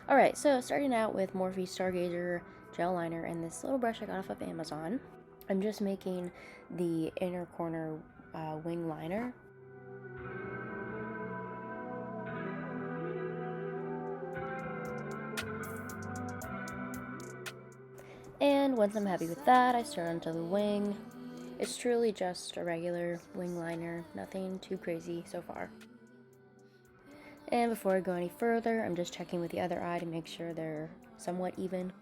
Alright, so starting out with Morphe Stargazer gel liner and this little brush I got off of Amazon. I'm just making the inner corner wing liner. And once I'm happy with that, I start onto the wing. It's truly just a regular wing liner, nothing too crazy so far. And before I go any further, I'm just checking with the other eye to make sure they're somewhat even.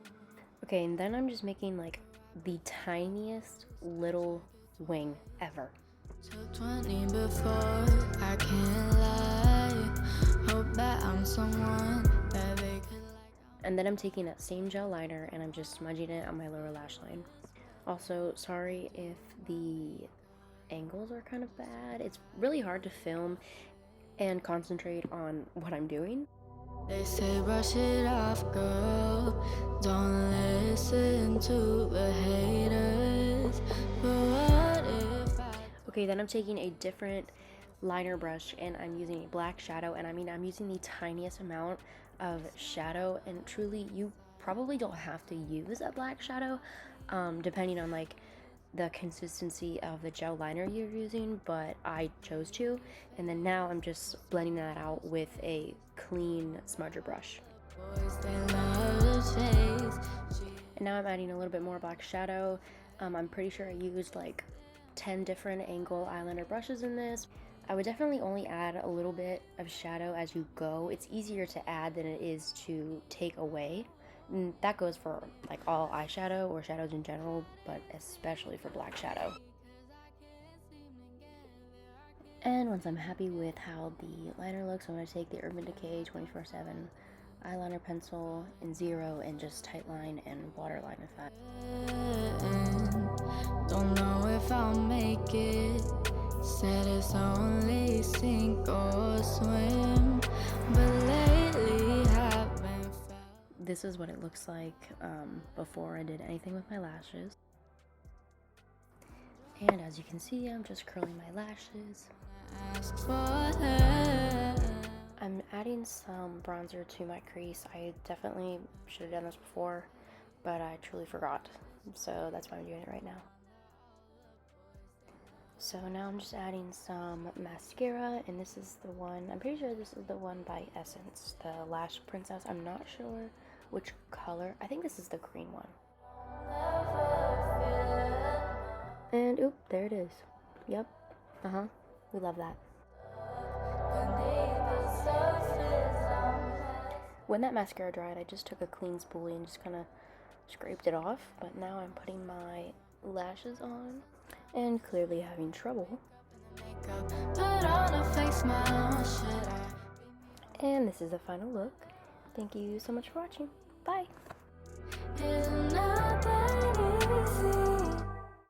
Okay, and then I'm just making like the tiniest little wing ever. Till 20 before, I can't lie. Hope that I'm someone that they could like. And then I'm taking that same gel liner and I'm just smudging it on my lower lash line. Also, sorry if the angles are kind of bad. It's really hard to film and concentrate on what I'm doing. They say brush it off, girl. Don't listen to the haters. But what if Okay, then I'm taking a different liner brush and I'm using a black shadow, and I'm using the tiniest amount of shadow, and truly you probably don't have to use a black shadow depending on like the consistency of the gel liner you're using, but I chose to. And then now I'm just blending that out with a clean smudger brush. boys, they love to chase. And now I'm adding a little bit more black shadow. I'm pretty sure I used like 10 different angle eyeliner brushes in this. I would definitely only add a little bit of shadow as you go. It's easier to add than it is to take away. And that goes for like all eyeshadow or shadows in general, but especially for black shadow. And once I'm happy with how the liner looks, I'm going to take the Urban Decay 24/7 eyeliner pencil in 0 and just tightline and waterline with that. Don't know if I'll make it. Said it's only sink or swim, but lately haven't felt. This is what it looks like before I did anything with my lashes. And as you can see, I'm just curling my lashes. Ask for her. I'm adding some bronzer to my crease. I definitely should have done this before, but I truly forgot. So that's why I'm doing it right now. So now I'm just adding some mascara, and this is the one, I'm pretty sure this is the one by Essence, the Lash Princess. I'm not sure which color. I think this is the green one. And oop, there it is. Yep. We love that. When that mascara dried, I just took a clean spoolie and just kind of scraped it off. But now I'm putting my lashes on and clearly having trouble. And this is the final look. Thank you so much for watching. Bye.